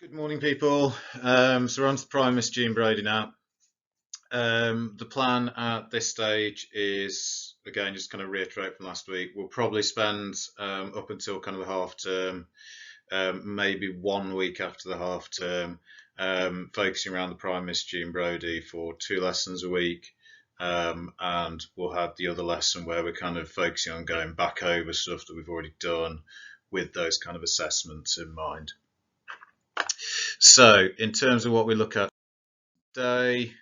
Good morning, people. So we're on to the Prime Miss Jean Brodie now. The plan at this stage is, again, just kind of reiterate from last week, we'll probably spend up until kind of the half term, maybe 1 week after the half term, focusing around the Prime Miss Jean Brodie for 2 lessons a week. And we'll have the other lesson where we're kind of focusing on going back over stuff that we've already done with those kind of assessments in mind. So, in terms of what we look at today,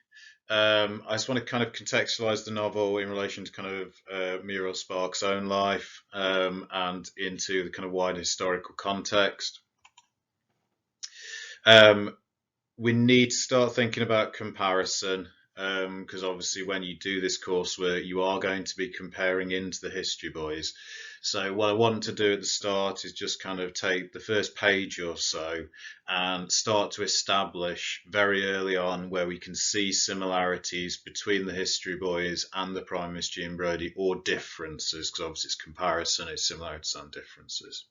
I just want to kind of contextualize the novel in relation to kind of Muriel Spark's own life and into the kind of wider historical context. We need to start thinking about comparison because obviously when you do this coursework, you are going to be comparing into the history boys. So what I want to do at the start is just kind of take the first page or so and start to establish very early on where we can see similarities between the history boys and the Prime Miss Jean Brodie, or differences, because obviously it's comparison, it's similarities and differences.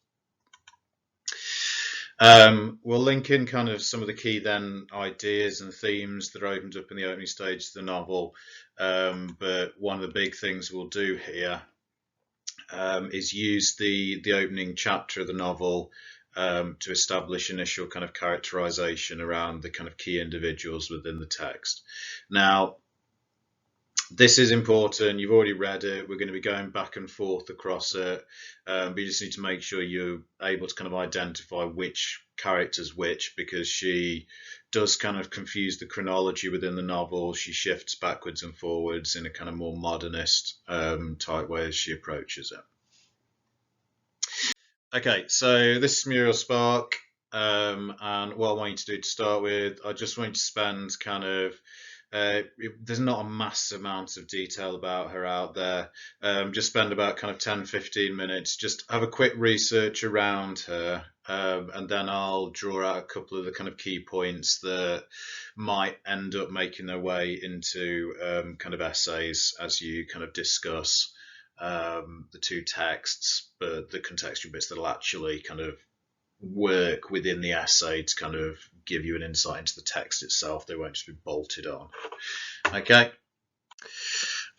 We'll link in kind of some of the key then ideas and themes that are opened up in the opening stage of the novel. But one of the big things we'll do here is use the opening chapter of the novel to establish initial kind of characterization around the kind of key individuals within the text. Now, this is important. You've already read it. We're going to be going back and forth across it. But you just need to make sure you're able to kind of identify which character's which, because she does kind of confuse the chronology within the novel. She shifts backwards and forwards in a kind of more modernist type way as she approaches it. Okay, so this is Muriel Spark. And what I want you to do to start with, I just want you to spend kind of there's not a massive amount of detail about her out there. Just spend about kind of 10-15 minutes, just have a quick research around her, and then I'll draw out a couple of the kind of key points that might end up making their way into kind of essays as you kind of discuss the two texts, but the contextual bits that'll actually kind of work within the essay to kind of give you an insight into the text itself. They won't just be bolted on.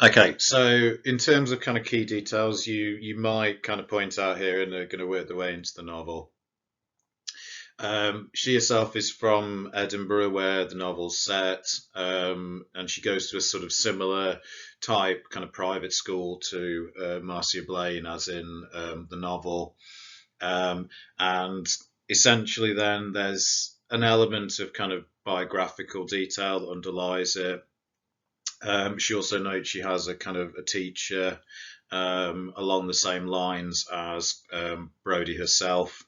Okay, so in terms of kind of key details, you might kind of point out here, and they're going to work their way into the novel. She herself is from Edinburgh, where the novel's set, and she goes to a sort of similar type kind of private school to Marcia Blaine, as in the novel. And essentially then there's an element of kind of biographical detail that underlies it. She also notes she has a kind of a teacher along the same lines as Brodie herself,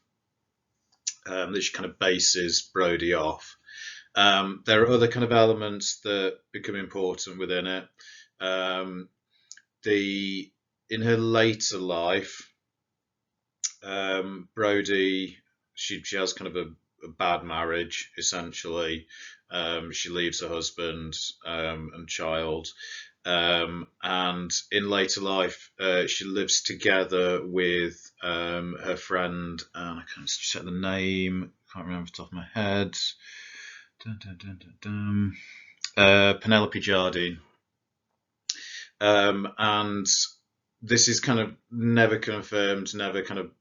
that she kind of bases Brodie off. There are other kind of elements that become important within it. In her later life, Brodie, she has kind of a bad marriage, essentially. She leaves her husband and child, and in later life she lives together with her friend, and I can't check the name, can't remember off the top of my head. Penelope Jardine. And this is kind of never confirmed, never kind of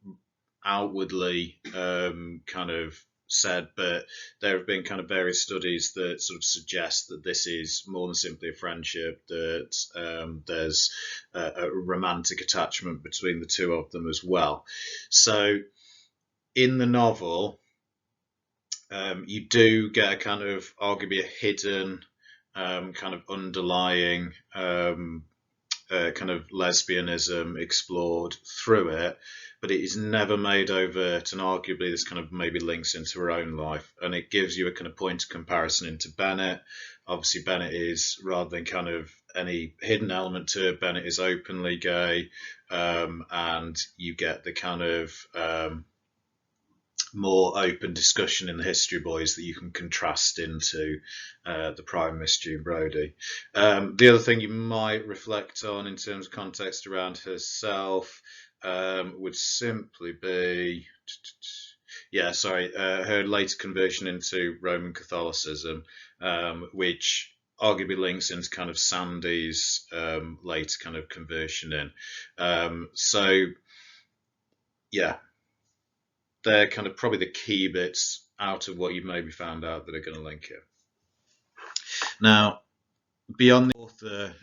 outwardly kind of said, but there have been kind of various studies that sort of suggest that this is more than simply a friendship, that there's a romantic attachment between the two of them as well. So in the novel, you do get a kind of arguably a hidden kind of underlying kind of lesbianism explored through it, but it is never made overt, and arguably this kind of maybe links into her own life, and it gives you a kind of point of comparison into Bennett. Obviously Bennett is, rather than kind of any hidden element to it, Bennett is openly gay, and you get the kind of more open discussion in the history boys that you can contrast into the Prime Miss Jean Brodie. The other thing you might reflect on in terms of context around herself would simply be, Yeah, sorry, her later conversion into Roman Catholicism, which arguably links into kind of Sandy's later kind of conversion in. So yeah, they're kind of probably the key bits out of what you've maybe found out that are going to link it. Now, beyond the author,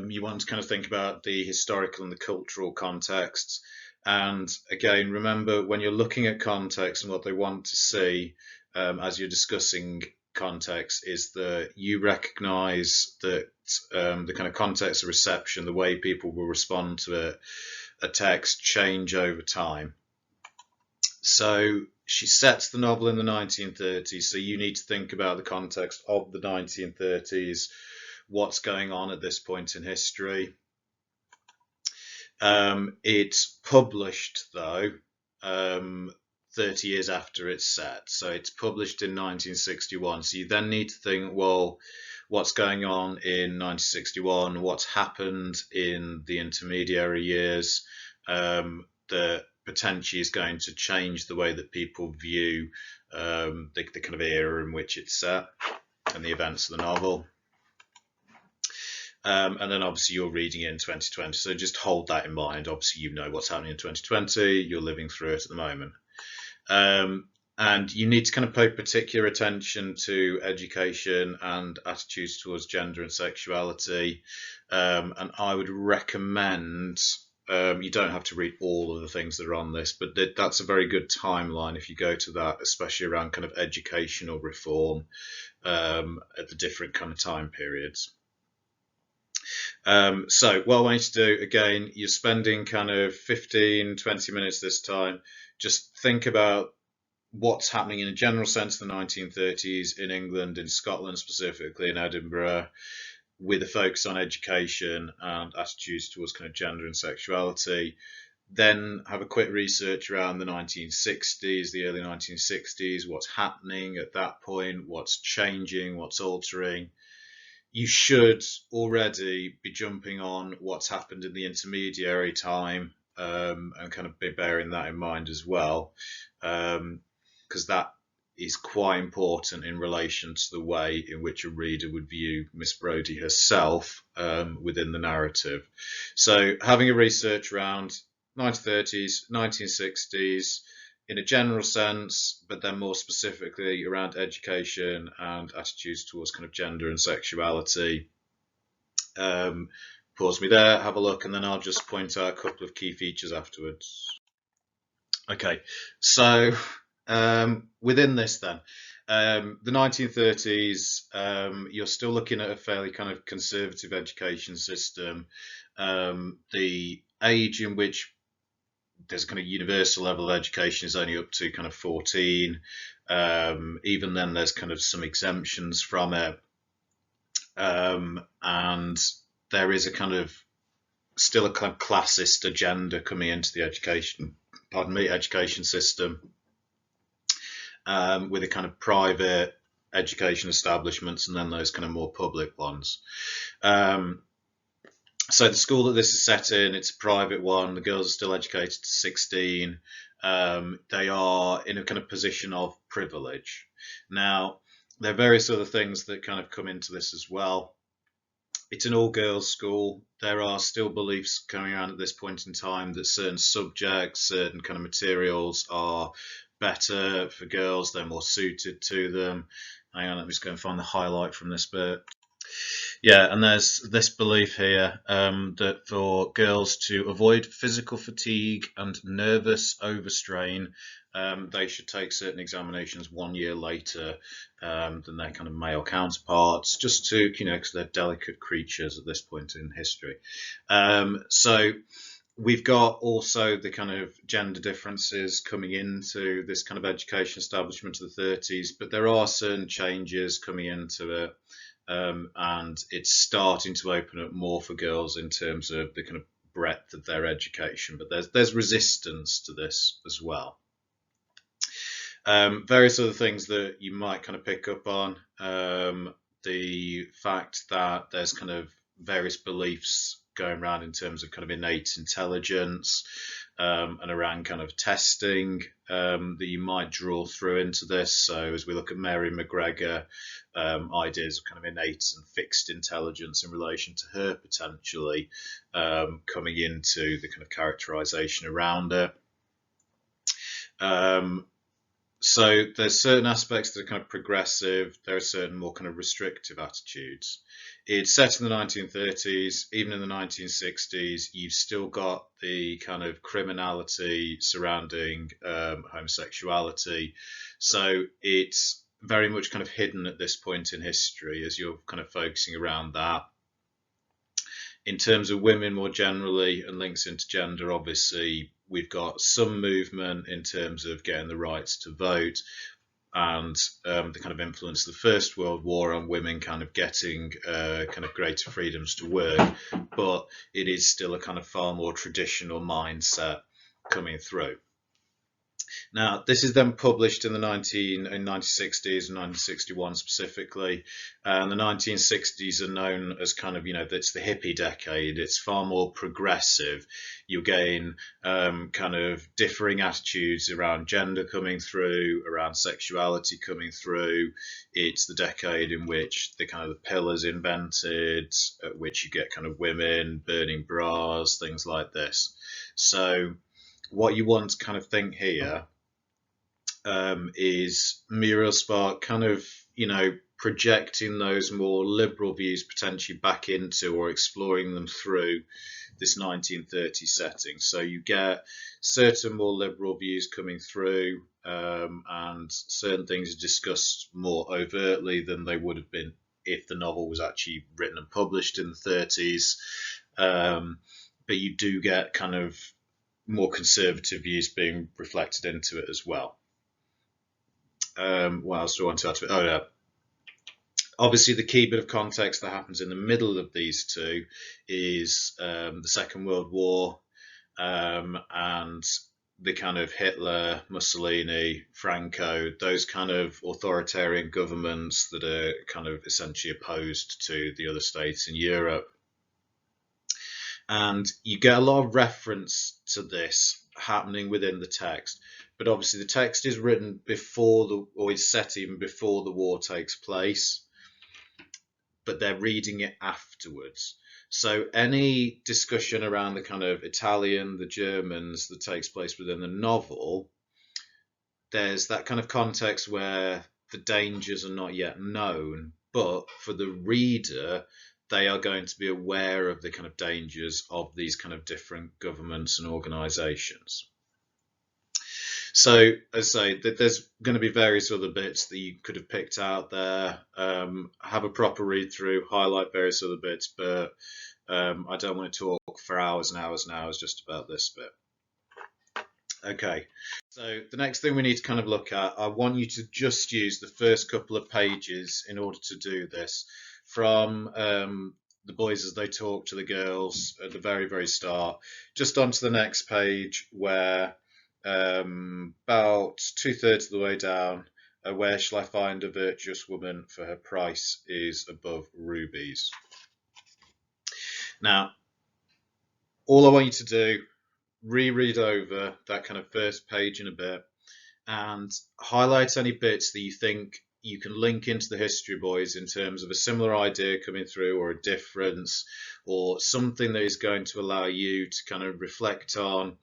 you want to kind of think about the historical and the cultural contexts. And again, remember when you're looking at context and what they want to see as you're discussing context is that you recognize that the kind of context of reception, the way people will respond to a text, change over time. So she sets the novel in the 1930s, so you need to think about the context of the 1930s, what's going on at this point in history. It's published, though, 30 years after it's set. So it's published in 1961. So you then need to think, well, what's going on in 1961? What's happened in the intermediary years that potentially is going to change the way that people view the kind of era in which it's set and the events of the novel. And then obviously you're reading it in 2020, so just hold that in mind. Obviously you know what's happening in 2020, you're living through it at the moment. And you need to kind of pay particular attention to education and attitudes towards gender and sexuality. And I would recommend, you don't have to read all of the things that are on this, but that's a very good timeline if you go to that, especially around kind of educational reform at the different kind of time periods. So what I want you to do, again, you're spending kind of 15, 20 minutes this time. Just think about what's happening in a general sense in the 1930s in England, in Scotland specifically, in Edinburgh, with a focus on education and attitudes towards kind of gender and sexuality. Then have a quick research around the 1960s, the early 1960s, what's happening at that point, what's changing, what's altering. You should already be jumping on what's happened in the intermediary time and kind of be bearing that in mind as well, because that is quite important in relation to the way in which a reader would view Miss Brodie herself within the narrative. So having a research around 1930s, 1960s, in a general sense, but then more specifically around education and attitudes towards kind of gender and sexuality. Pause me there, have a look, and then I'll just point out a couple of key features afterwards. Okay, so within this then, the 1930s, you're still looking at a fairly kind of conservative education system. The age in which there's a kind of universal level of education is only up to kind of 14. Even then, there's kind of some exemptions from it. And there is a kind of still a kind of classist agenda coming into the education system, with a kind of private education establishments and then those kind of more public ones. So the school that this is set in, it's a private one. The girls are still educated to 16. They are in a kind of position of privilege. Now, there are various other things that kind of come into this as well. It's an all-girls school. There are still beliefs coming around at this point in time that certain subjects, certain kind of materials are better for girls. They're more suited to them. Hang on, let me just go and find the highlight from this bit. Yeah, and there's this belief here that for girls to avoid physical fatigue and nervous overstrain, they should take certain examinations 1 year later than their kind of male counterparts, just to, because they're delicate creatures at this point in history. So we've got also the kind of gender differences coming into this kind of education establishment of the 30s, but there are certain changes coming into it. And it's starting to open up more for girls in terms of the kind of breadth of their education, but there's resistance to this as well. Various other things that you might kind of pick up on, the fact that there's kind of various beliefs going around in terms of kind of innate intelligence, and around kind of testing, that you might draw through into this. So as we look at Mary McGregor, ideas of kind of innate and fixed intelligence in relation to her potentially coming into the kind of characterization around it. So there's certain aspects that are kind of progressive. There are certain more kind of restrictive attitudes. It's set in the 1930s. Even in the 1960s, you've still got the kind of criminality surrounding homosexuality. So it's very much kind of hidden at this point in history as you're kind of focusing around that. In terms of women more generally and links into gender, obviously, we've got some movement in terms of getting the rights to vote, and the kind of influence of the First World War on women kind of getting kind of greater freedoms to work, but it is still a kind of far more traditional mindset coming through. Now, this is then published in the 1960s and 1961 specifically. And the 1960s are known as kind of, it's the hippie decade. It's far more progressive. You gain kind of differing attitudes around gender coming through, around sexuality coming through. It's the decade in which the kind of the pillars invented, at which you get kind of women burning bras, things like this. So what you want to kind of think here is Muriel Spark kind of, projecting those more liberal views potentially back into or exploring them through this 1930 setting. So you get certain more liberal views coming through, and certain things are discussed more overtly than they would have been if the novel was actually written and published in the 30s. But you do get kind of more conservative views being reflected into it as well. What else do I want to add to it? Oh, yeah. Obviously, the key bit of context that happens in the middle of these two is the Second World War, and the kind of Hitler, Mussolini, Franco, those kind of authoritarian governments that are kind of essentially opposed to the other states in Europe. And you get a lot of reference to this happening within the text. But obviously the text is written before or is set even before the war takes place, but they're reading it afterwards. So any discussion around the kind of Italian, the Germans that takes place within the novel, there's that kind of context where the dangers are not yet known, but for the reader, they are going to be aware of the kind of dangers of these kind of different governments and organizations. So, as I say, there's going to be various other bits that you could have picked out there. Have a proper read through, highlight various other bits, but I don't want to talk for hours and hours and hours just about this bit. Okay, so the next thing we need to kind of look at, I want you to just use the first couple of pages in order to do this. From the boys as they talk to the girls at the very, very start, just onto the next page where about 2/3 of the way down, where shall I find a virtuous woman, for her price is above rubies. Now, all I want you to do, reread over that kind of first page in a bit and highlight any bits that you think you can link into the History Boys in terms of a similar idea coming through, or a difference, or something that is going to allow you to kind of reflect on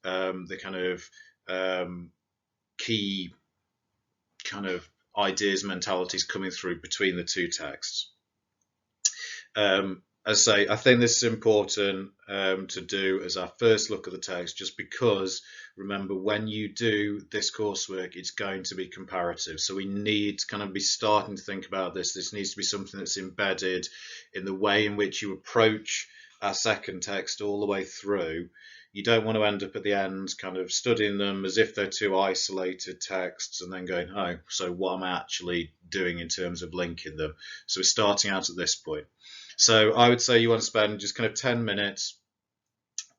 the kind of key kind of ideas, mentalities coming through between the two texts. As I say, I think this is important to do as our first look at the text, just because, remember, when you do this coursework, it's going to be comparative. So we need to kind of be starting to think about this. This needs to be something that's embedded in the way in which you approach our second text all the way through. You don't want to end up at the end kind of studying them as if they're two isolated texts and then going, oh, so what am I actually doing in terms of linking them? So we're starting out at this point. So I would say you want to spend just kind of 10 minutes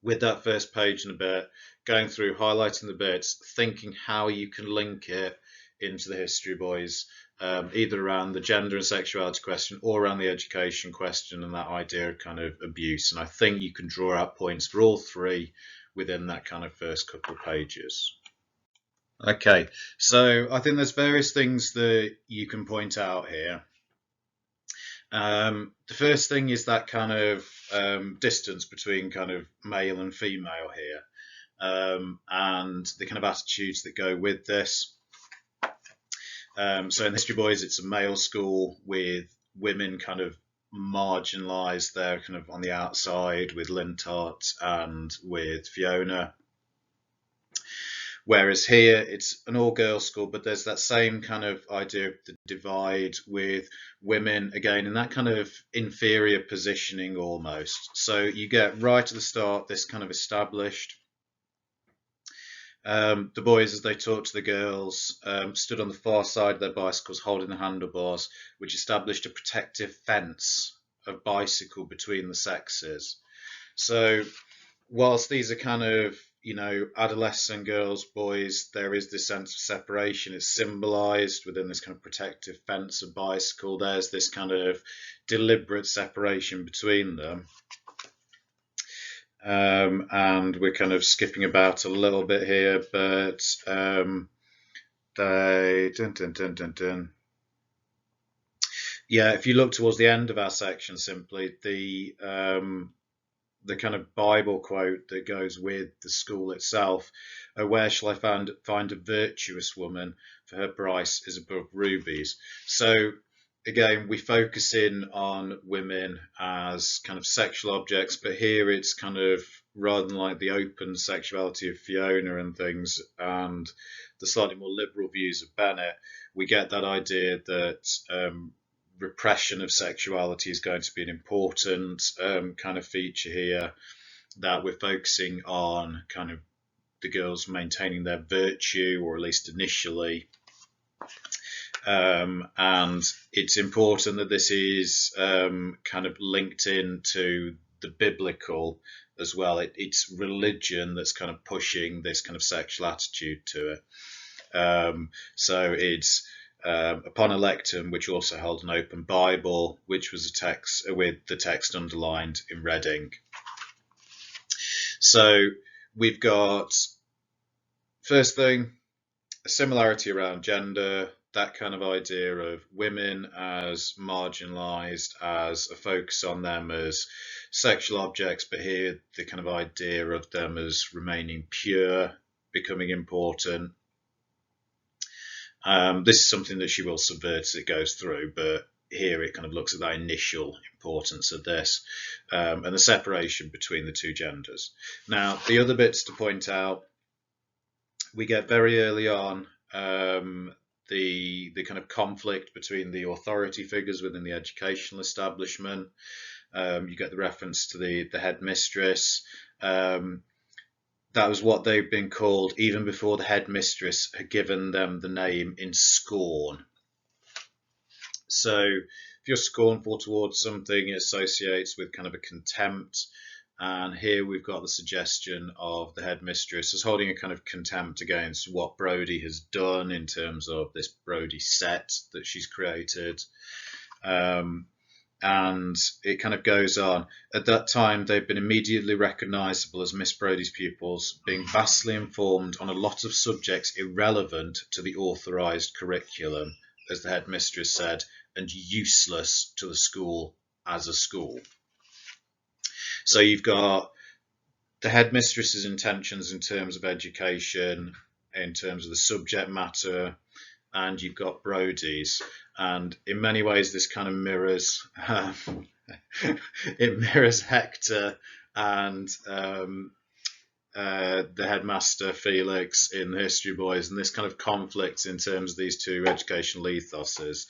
with that first page and a bit, going through, highlighting the bits, thinking how you can link it into the History Boys, either around the gender and sexuality question or around the education question and that idea of kind of abuse. And I think you can draw out points for all three within that kind of first couple of pages. Okay, so I think there's various things that you can point out here. The first thing is that kind of distance between kind of male and female here, and the kind of attitudes that go with this. So in History Boys, it's a male school with women kind of marginalised. They're kind of on the outside with Lintott and with Fiona. Whereas here it's an all-girls school, but there's that same kind of idea of the divide with women, again, in that kind of inferior positioning almost. So you get right at the start this kind of established. The boys, as they talk to the girls, stood on the far side of their bicycles holding the handlebars, which established a protective fence of bicycle between the sexes. So whilst these are kind of, you know, adolescent girls, boys, there is this sense of separation. It's symbolized within this kind of protective fence of bicycle. There's this kind of deliberate separation between them. And we're kind of skipping about a little bit here, but they yeah, if you look towards the end of our section, simply the kind of Bible quote that goes with the school itself, where shall I find a virtuous woman, for her price is above rubies. So again, we focus in on women as kind of sexual objects, but here it's kind of, rather than like the open sexuality of Fiona and things and the slightly more liberal views of Bennett, we get that idea that repression of sexuality is going to be an important kind of feature here, that we're focusing on kind of the girls maintaining their virtue, or at least initially. And it's important that this is kind of linked into the biblical as well. It's religion that's kind of pushing this kind of sexual attitude to it. So it's upon electum, which also held an open Bible, which was a text with the text underlined in red ink. So we've got, first thing, a similarity around gender, that kind of idea of women as marginalised, as a focus on them as sexual objects, but here the kind of idea of them as remaining pure becoming important. This is something that she will subvert as it goes through, but here it kind of looks at that initial importance of this, and the separation between the two genders. Now, the other bits to point out, we get very early on the kind of conflict between the authority figures within the educational establishment. You get the reference to the headmistress. That was what they've been called even before the headmistress had given them the name in scorn. So if you're scornful towards something, it associates with kind of a contempt. And here we've got the suggestion of the headmistress as holding a kind of contempt against what Brodie has done in terms of this Brodie set that she's created. And it kind of goes on. At that time, they've been immediately recognisable as Miss Brodie's pupils, being vastly informed on a lot of subjects irrelevant to the authorised curriculum, as the headmistress said, and useless to the school as a school. So you've got the headmistress's intentions in terms of education, in terms of the subject matter, and you've got Brodie's. And in many ways, this kind of mirrors it mirrors Hector and the headmaster Felix in the History Boys, and this kind of conflict in terms of these two educational ethoses,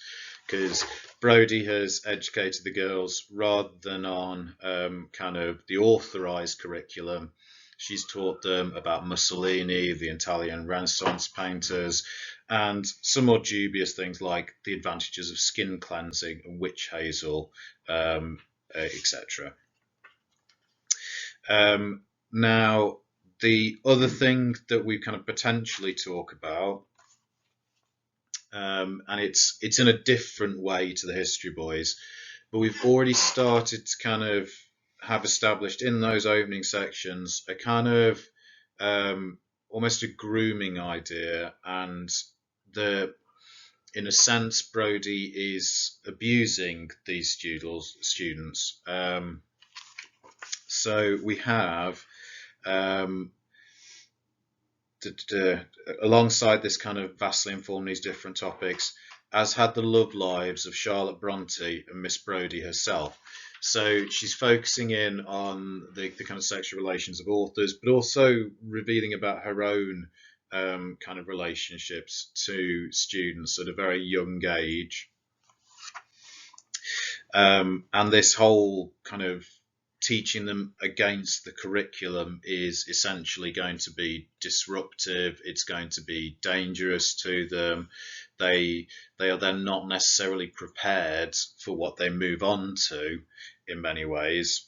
because Brodie has educated the girls rather than on kind of the authorised curriculum. She's taught them about Mussolini, the Italian Renaissance painters, and some more dubious things like the advantages of skin cleansing and witch hazel, etc. Now, the other thing that we kind of potentially talk about and it's in a different way to the History Boys, but we've already started to kind of have established in those opening sections a kind of almost a grooming idea, and the in a sense Brodie is abusing these students. So we have um, alongside this kind of vastly informed these different topics, as had the love lives of Charlotte Bronte and Miss Brodie herself. So she's focusing in on the kind of sexual relations of authors, but also revealing about her own kind of relationships to students at a very young age. And this whole kind of teaching them against the curriculum is essentially going to be disruptive. It's going to be dangerous to them. They are then not necessarily prepared for what they move on to in many ways.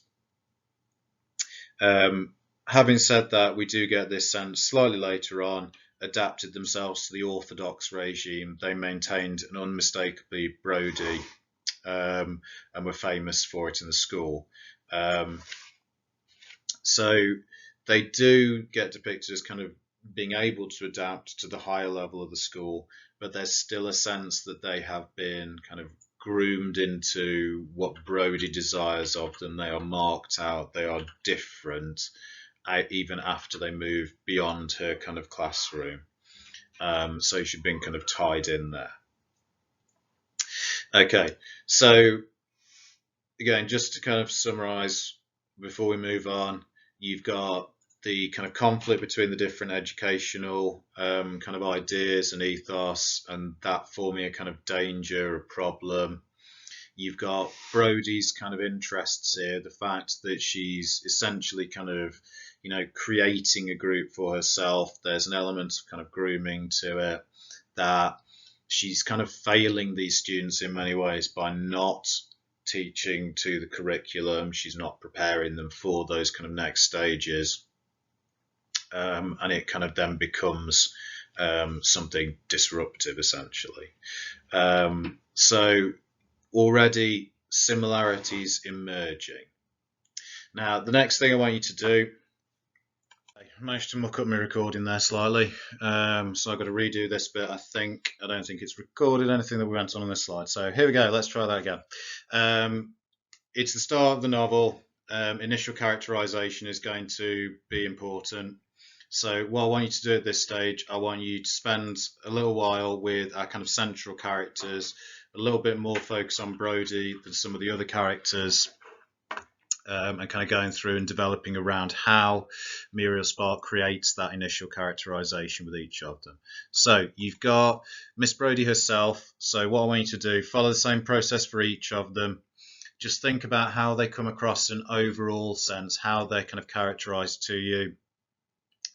Having said that, we do get this sense slightly later on, adapted themselves to the orthodox regime. They maintained an unmistakably Brodie, and were famous for it in the school. So they do get depicted as kind of being able to adapt to the higher level of the school, but there's still a sense that they have been kind of groomed into what Brodie desires of them. They are marked out, they are different, even after they move beyond her kind of classroom. So she's been kind of tied in there. Okay, so again, just to kind of summarize before we move on, you've got the kind of conflict between the different educational kind of ideas and ethos, and that forming a kind of danger, a problem. You've got Brodie's kind of interests here, the fact that she's essentially kind of, creating a group for herself. There's an element of kind of grooming to it, that she's kind of failing these students in many ways by not teaching to the curriculum. She's not preparing them for those kind of next stages, and it kind of then becomes something disruptive essentially. So already similarities emerging. Now the next thing I want you to do, I managed to muck up my recording there slightly, so I've got to redo this bit. I don't think it's recorded anything that we went on this slide. So here we go. Let's try that again. It's the start of the novel. Initial characterization is going to be important. So what I want you to do at this stage, I want you to spend a little while with our kind of central characters, a little bit more focus on Brodie than some of the other characters, and kind of going through and developing around how Muriel Spark creates that initial characterization with each of them. So you've got Miss Brodie herself. So what I want you to do, follow the same process for each of them. Just think about how they come across in an overall sense, how they're kind of characterized to you.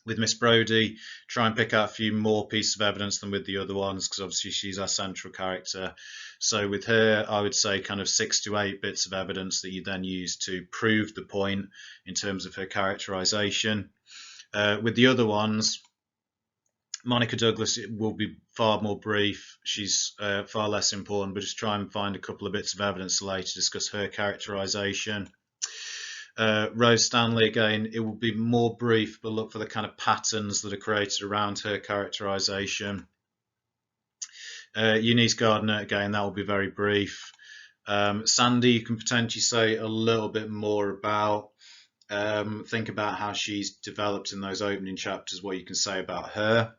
With Miss Brodie, try and pick out a few more pieces of evidence than with the other ones, because obviously she's our central character. So with her, I would say kind of 6 to 8 bits of evidence that you then use to prove the point in terms of her characterization. With the other ones, Monica Douglas, it will be far more brief. She's far less important, but just try and find a couple of bits of evidence later to discuss her characterization. Rose Stanley, again, it will be more brief, but look for the kind of patterns that are created around her characterization. Eunice Gardner, again, that will be very brief. Sandy, you can potentially say a little bit more about. Think about how she's developed in those opening chapters, what you can say about her.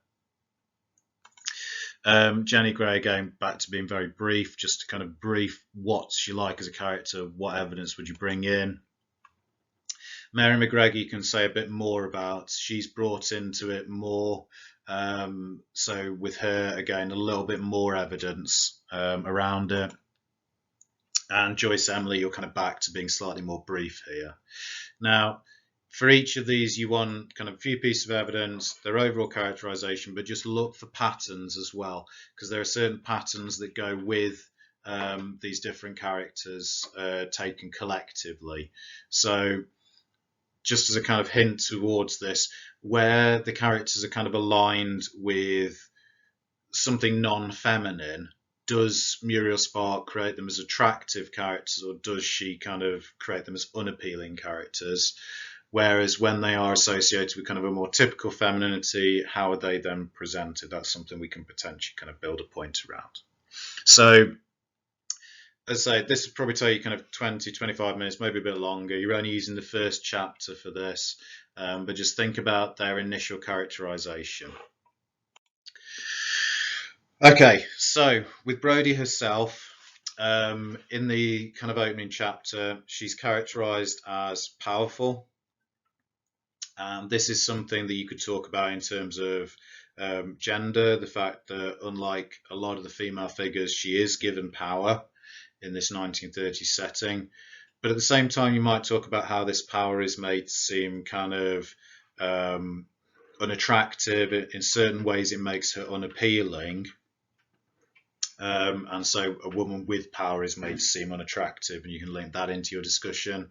Jenny Gray, again, back to being very brief, just to kind of brief what's she like as a character, what evidence would you bring in. Mary McGregor, you can say a bit more about. She's brought into it more. So with her, again, a little bit more evidence around it. And Joyce Emily, you're kind of back to being slightly more brief here. Now, for each of these, you want kind of a few pieces of evidence, their overall characterization, but just look for patterns as well, because there are certain patterns that go with these different characters taken collectively. So just as a kind of hint towards this, where the characters are kind of aligned with something non-feminine, does Muriel Spark create them as attractive characters, or does she kind of create them as unappealing characters? Whereas when they are associated with kind of a more typical femininity, how are they then presented? That's something we can potentially kind of build a point around. So, as I say, this would probably take you kind of 20, 25 minutes, maybe a bit longer. You're only using the first chapter for this, but just think about their initial characterization. Okay, so with Brodie herself, in the kind of opening chapter, she's characterized as powerful. And this is something that you could talk about in terms of gender, the fact that unlike a lot of the female figures, she is given power in this 1930s setting. But at the same time, you might talk about how this power is made to seem kind of unattractive. In certain ways, it makes her unappealing. And so a woman with power is made to seem unattractive, and you can link that into your discussion.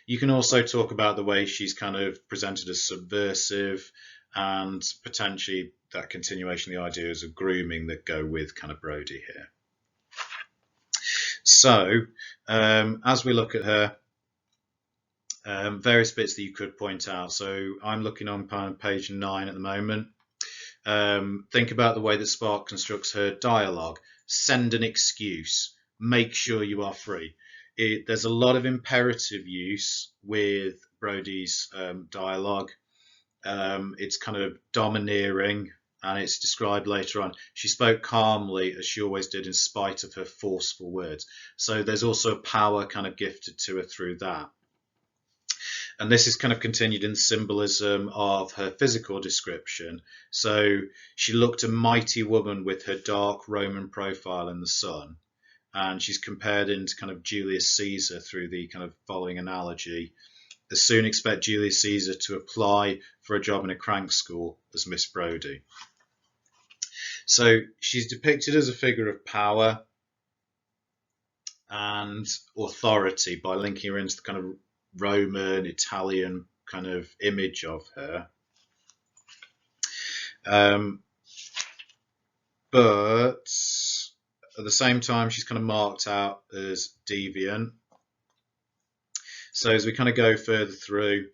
You can also talk about the way she's kind of presented as subversive, and potentially that continuation of the ideas of grooming that go with kind of Brodie here. So as we look at her, various bits that you could point out. So I'm looking on page 9 at the moment. Think about the way that Spark constructs her dialogue. Send an excuse. Make sure you are free. There's a lot of imperative use with Brodie's dialogue. It's kind of domineering, and it's described later on. She spoke calmly, as she always did, in spite of her forceful words. So there's also a power kind of gifted to her through that. And this is kind of continued in symbolism of her physical description. So she looked a mighty woman with her dark Roman profile in the sun. And she's compared into kind of Julius Caesar through the kind of following analogy. As soon expect Julius Caesar to apply for a job in a crank school as Miss Brodie. So she's depicted as a figure of power and authority by linking her into the kind of Roman, Italian kind of image of her. But at the same time, she's kind of marked out as deviant. So as we kind of go further through,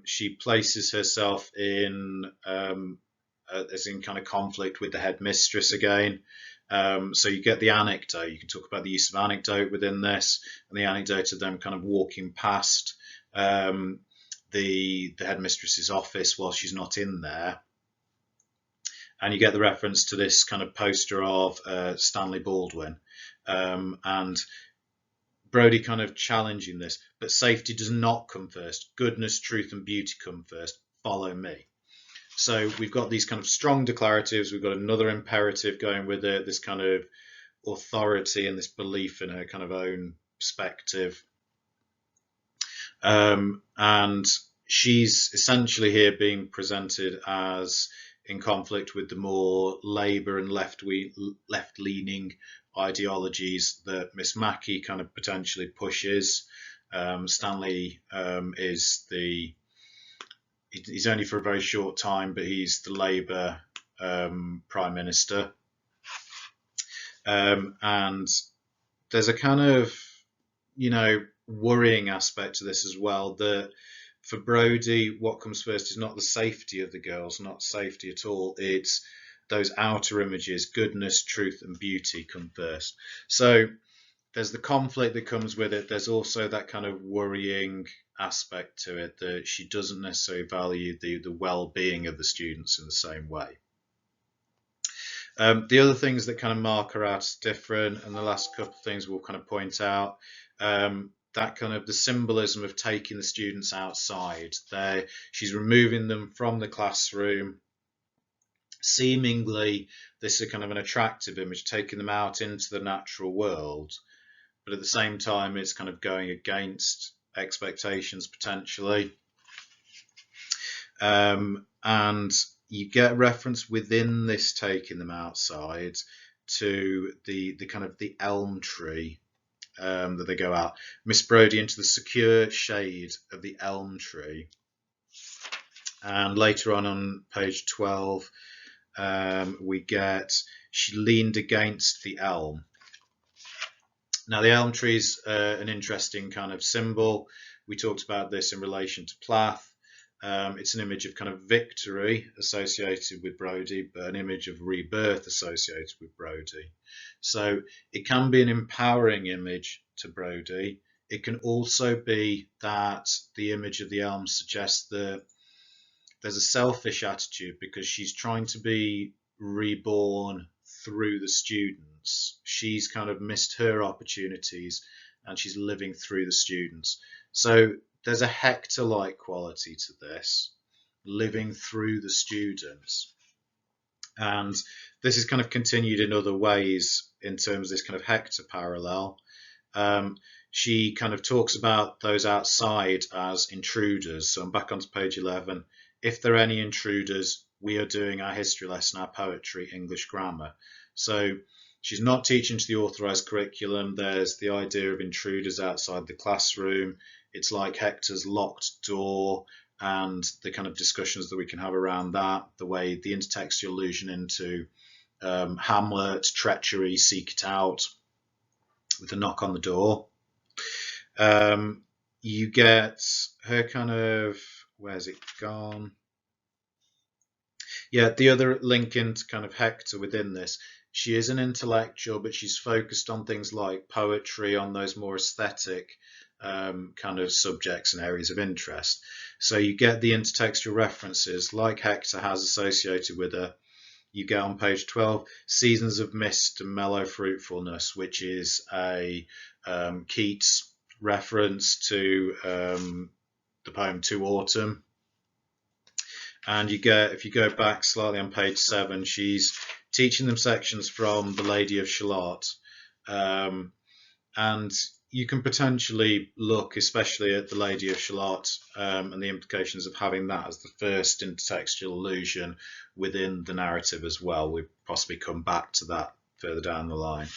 she places herself in as in kind of conflict with the headmistress again. So you get the anecdote. You can talk about the use of anecdote within this, and the anecdote of them kind of walking past the headmistress's office while she's not in there. And you get the reference to this kind of poster of Stanley Baldwin, and Brodie kind of challenging this. But safety does not come first. Goodness, truth, and beauty come first. Follow me. So we've got these kind of strong declaratives. We've got another imperative going with it, this kind of authority and this belief in her kind of own perspective. And she's essentially here being presented as in conflict with the more Labour and left-leaning ideologies that Miss Mackie kind of potentially pushes. Stanley he's only for a very short time, but he's the Labour Prime Minister. And there's a kind of, worrying aspect to this as well, that for Brodie, what comes first is not the safety of the girls, not safety at all. It's those outer images, goodness, truth, and beauty come first. So there's the conflict that comes with it. There's also that kind of worrying aspect to it, that she doesn't necessarily value the well-being of the students in the same way. The other things that kind of mark her out as different, and the last couple of things we'll kind of point out, that kind of the symbolism of taking the students outside. She's removing them from the classroom. Seemingly, this is kind of an attractive image, taking them out into the natural world. But at the same time, it's kind of going against expectations potentially. And you get reference within this taking them outside to the kind of the elm tree that they go out. Miss Brodie into the secure shade of the elm tree. And later on page 12, we get she leaned against the elm. Now, the elm tree is an interesting kind of symbol. We talked about this in relation to Plath. It's an image of kind of victory associated with Brodie, but an image of rebirth associated with Brodie. So it can be an empowering image to Brodie. It can also be that the image of the elm suggests that there's a selfish attitude because she's trying to be reborn through the students. She's kind of missed her opportunities and she's living through the students. So there's a Hector-like quality to this, living through the students. And this is kind of continued in other ways in terms of this kind of Hector parallel. She kind of talks about those outside as intruders. So I'm back onto page 11. If there are any intruders, we are doing our history lesson, our poetry, English grammar. So she's not teaching to the authorised curriculum. There's the idea of intruders outside the classroom. It's like Hector's locked door and the kind of discussions that we can have around that, the way the intertextual allusion into Hamlet, treachery, seek it out, with a knock on the door. You get her kind of, where's it gone? Yeah, the other link into kind of Hector within this, she is an intellectual, but she's focused on things like poetry, on those more aesthetic kind of subjects and areas of interest. So you get the intertextual references like Hector has associated with her. You get on page 12, Seasons of Mist and Mellow Fruitfulness, which is a Keats reference to the poem To Autumn. And you get, if you go back slightly on page 7, she's teaching them sections from The Lady of Shalott. And you can potentially look especially at The Lady of Shalott and the implications of having that as the first intertextual allusion within the narrative as well. We'll possibly come back to that further down the line.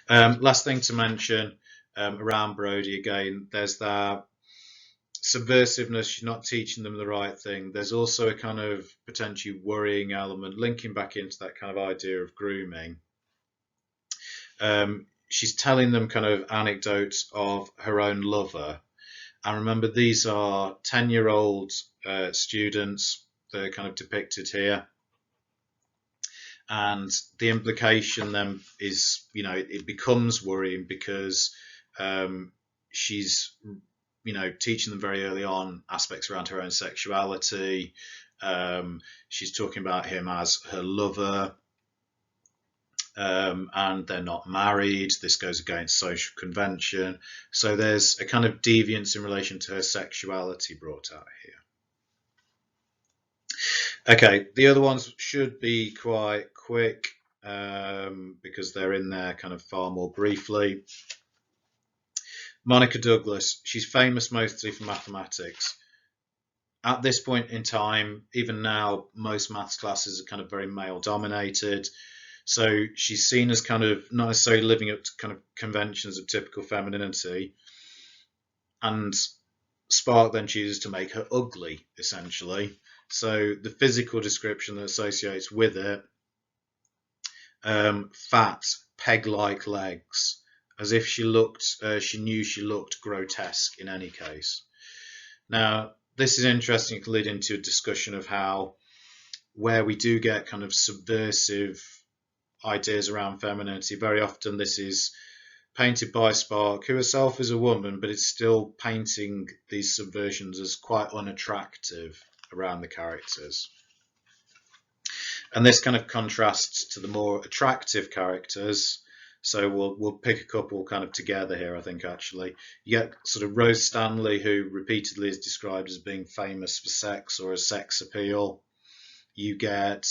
Last thing to mention around Brodie again, there's that subversiveness. She's not teaching them the right thing. There's also a kind of potentially worrying element linking back into that kind of idea of grooming. She's telling them kind of anecdotes of her own lover. And remember, these are 10-year-old students that are kind of depicted here. And the implication then is, you know, it becomes worrying because she's, you know, teaching them very early on aspects around her own sexuality. She's talking about him as her lover. And they're not married. This goes against social convention. So there's a kind of deviance in relation to her sexuality brought out here. Okay, the other ones should be quite quick because they're in there kind of far more briefly. Monica Douglas, she's famous mostly for mathematics. At this point in time, even now, most maths classes are kind of very male dominated. So she's seen as kind of not necessarily living up to kind of conventions of typical femininity. And Spark then chooses to make her ugly, essentially. So the physical description that associates with it, fat, peg-like legs, as if she knew she looked grotesque in any case. Now, this is interesting. It can lead into a discussion of how, where we do get kind of subversive ideas around femininity, very often this is painted by Spark, who herself is a woman, but is still painting these subversions as quite unattractive around the characters. And this kind of contrasts to the more attractive characters. So we'll pick a couple kind of together here, I think, actually. You get sort of Rose Stanley, who repeatedly is described as being famous for sex or as sex appeal. You get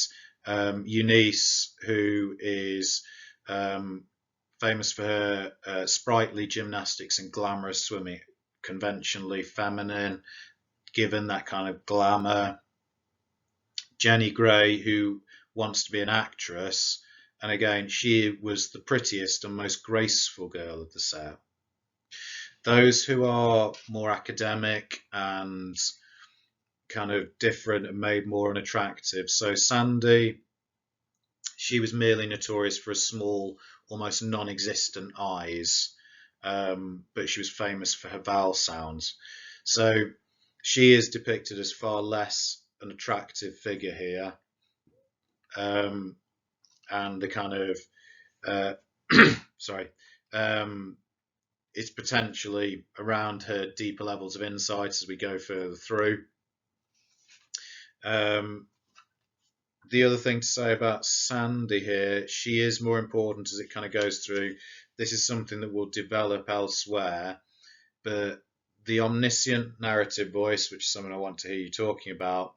Eunice, who is famous for her sprightly gymnastics and glamorous swimming, conventionally feminine, given that kind of glamour. Jenny Gray, who wants to be an actress, and again, she was the prettiest and most graceful girl of the set. Those who are more academic and kind of different and made more unattractive. So Sandy, she was merely notorious for a small, almost non-existent eyes, but she was famous for her vowel sounds. So she is depicted as far less an attractive figure here, and the kind of sorry, it's potentially around her deeper levels of insight as we go further through. The other thing to say about Sandy here, she is more important as it kind of goes through. This is something that will develop elsewhere, but the omniscient narrative voice, which is something I want to hear you talking about,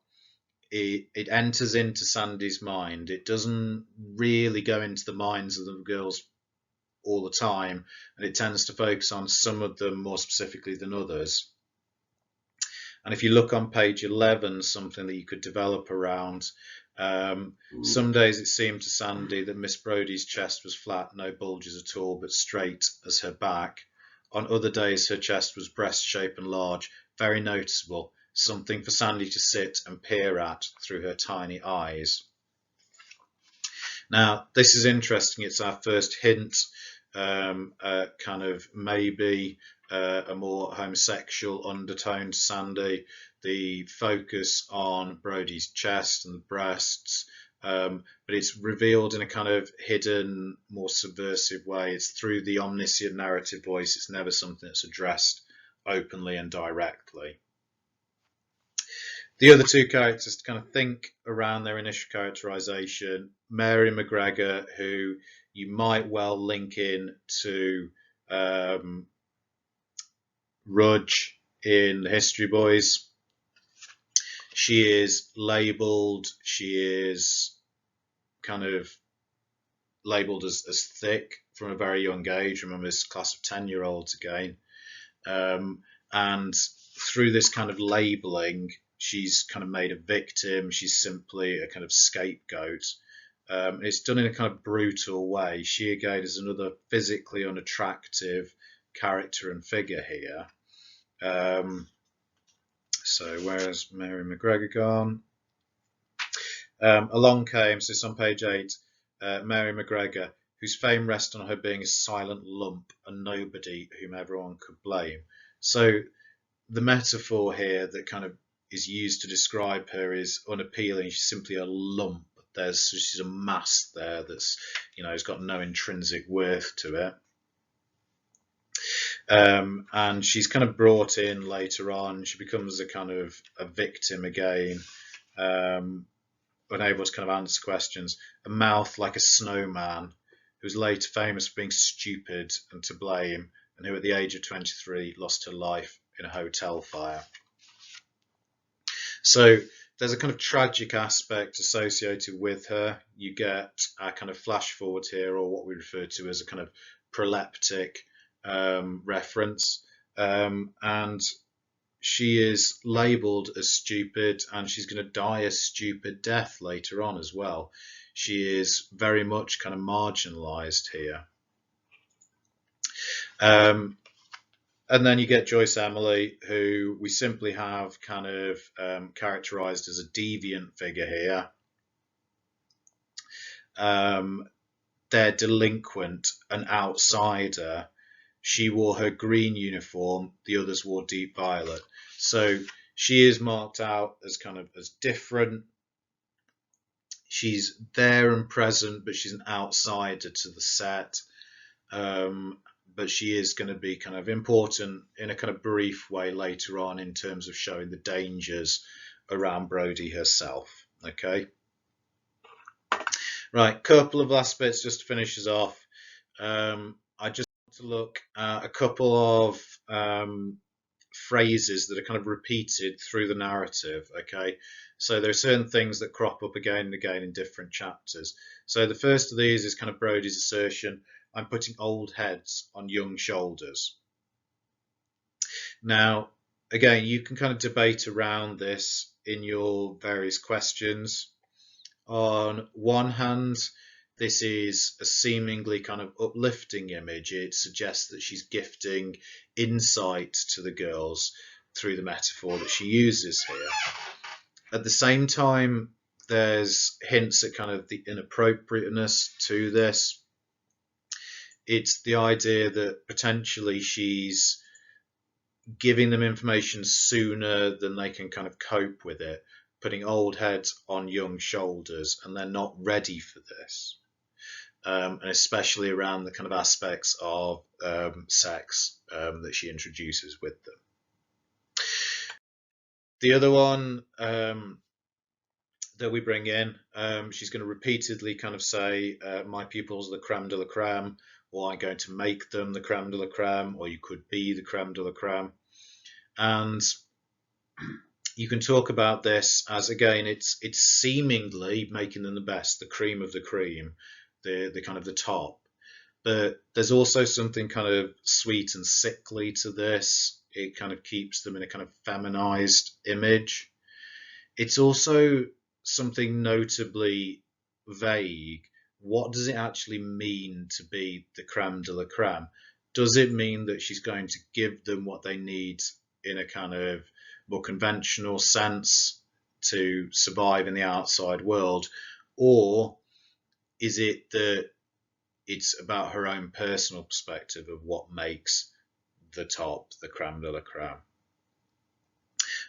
it enters into Sandy's mind. It doesn't really go into the minds of the girls all the time, and it tends to focus on some of them more specifically than others. And if you look on page 11, something that you could develop around, some days it seemed to Sandy that Miss Brodie's chest was flat, no bulges at all, but straight as her back. On other days her chest was breast shape and large, very noticeable, something for Sandy to sit and peer at through her tiny eyes. Now, this is interesting. It's our first hint, kind of maybe a more homosexual undertone to Sandy. The focus on Brodie's chest and the breasts, but it's revealed in a kind of hidden, more subversive way. It's through the omniscient narrative voice. It's never something that's addressed openly and directly. The other two characters to kind of think around their initial characterization, Mary McGregor, who you might well link in to Rudge in the History Boys. She is labelled, she is kind of labelled as thick from a very young age. Remember, this class of 10-year-olds again. And through this kind of labelling, she's kind of made a victim. She's simply a kind of scapegoat. It's done in a kind of brutal way. She, again, is another physically unattractive character and figure here. So where's Mary McGregor gone? Along came, so it's on page 8, Mary McGregor, whose fame rests on her being a silent lump, a nobody whom everyone could blame. So the metaphor here that kind of is used to describe her is unappealing. She's simply a lump. She's a mass there that's, has got no intrinsic worth to it. And she's kind of brought in later on. She becomes a kind of a victim again, unable to kind of answer questions. A mouth like a snowman, who's later famous for being stupid and to blame, and who at the age of 23 lost her life in a hotel fire. So there's a kind of tragic aspect associated with her. You get a kind of flash forward here, or what we refer to as a kind of proleptic reference, and she is labelled as stupid, and she's going to die a stupid death later on as well. She is very much kind of marginalised here. And then you get Joyce Emily, who we simply have kind of characterised as a deviant figure here. They're delinquent, an outsider. She wore her green uniform, the others wore deep violet. So she is marked out as kind of as different. She's there and present, but she's an outsider to the set. But she is going to be kind of important in a kind of brief way later on in terms of showing the dangers around Brodie herself. Okay. Right, couple of last bits just to finish us off. I just want to look at a couple of phrases that are kind of repeated through the narrative. Okay, so there are certain things that crop up again and again in different chapters. So the first of these is kind of Brodie's assertion, I'm putting old heads on young shoulders. Now, again, you can kind of debate around this in your various questions. On one hand, this is a seemingly kind of uplifting image. It suggests that she's gifting insight to the girls through the metaphor that she uses here. At the same time, there's hints at kind of the inappropriateness to this. It's the idea that potentially she's giving them information sooner than they can kind of cope with it, putting old heads on young shoulders, and they're not ready for this. And especially around the kind of aspects of sex that she introduces with them. The other one that we bring in, she's going to repeatedly kind of say, my pupils are the creme de la creme, or I'm going to make them the creme de la creme, or you could be the creme de la creme. And you can talk about this as, again, it's seemingly making them the best, the cream of the cream, the kind of the top. But there's also something kind of sweet and sickly to this. It kind of keeps them in a kind of feminized image. It's also something notably vague. What does it actually mean to be the creme de la creme? Does it mean that she's going to give them what they need in a kind of more conventional sense to survive in the outside world? Or is it that it's about her own personal perspective of what makes the top the creme de la creme?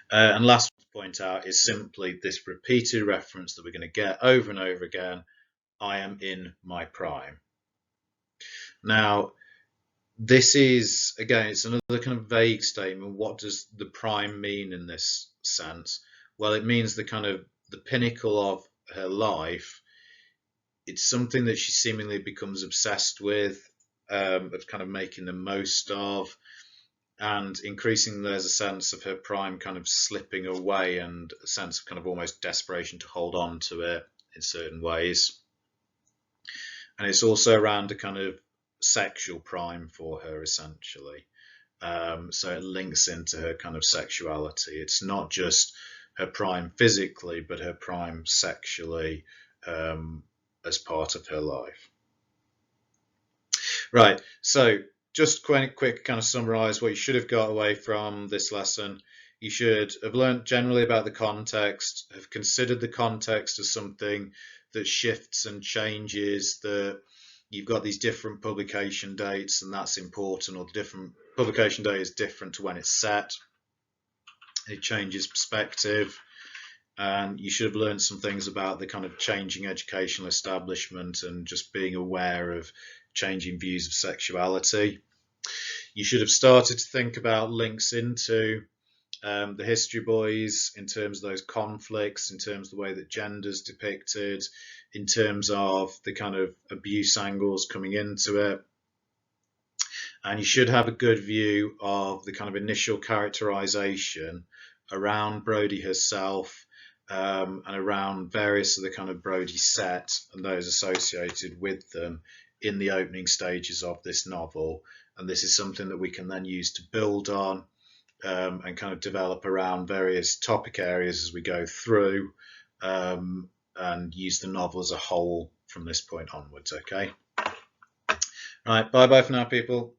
And last to point out is simply this repeated reference that we're going to get over and over again. I am in my prime. Now, this is, again, it's another kind of vague statement. What does the prime mean in this sense? Well, it means the kind of the pinnacle of her life. It's something that she seemingly becomes obsessed with, of kind of making the most of. And increasingly, there's a sense of her prime kind of slipping away, and a sense of kind of almost desperation to hold on to it in certain ways. And it's also around a kind of sexual prime for her, essentially. So it links into her kind of sexuality. It's not just her prime physically, but her prime sexually as part of her life. Right, so just quick kind of summarize what you should have got away from this lesson. You should have learned generally about the context, have considered the context as something that shifts and changes, that you've got these different publication dates, and that's important, or the different publication date is different to when it's set. It changes perspective. And you should have learned some things about the kind of changing educational establishment and just being aware of changing views of sexuality. You should have started to think about links into the History Boys in terms of those conflicts, in terms of the way that gender's depicted, in terms of the kind of abuse angles coming into it. And you should have a good view of the kind of initial characterization around Brodie herself, and around various of the kind of Brodie set and those associated with them in the opening stages of this novel. And this is something that we can then use to build on and kind of develop around various topic areas as we go through, and use the novel as a whole from this point onwards. Okay. Right. Bye bye for now, people.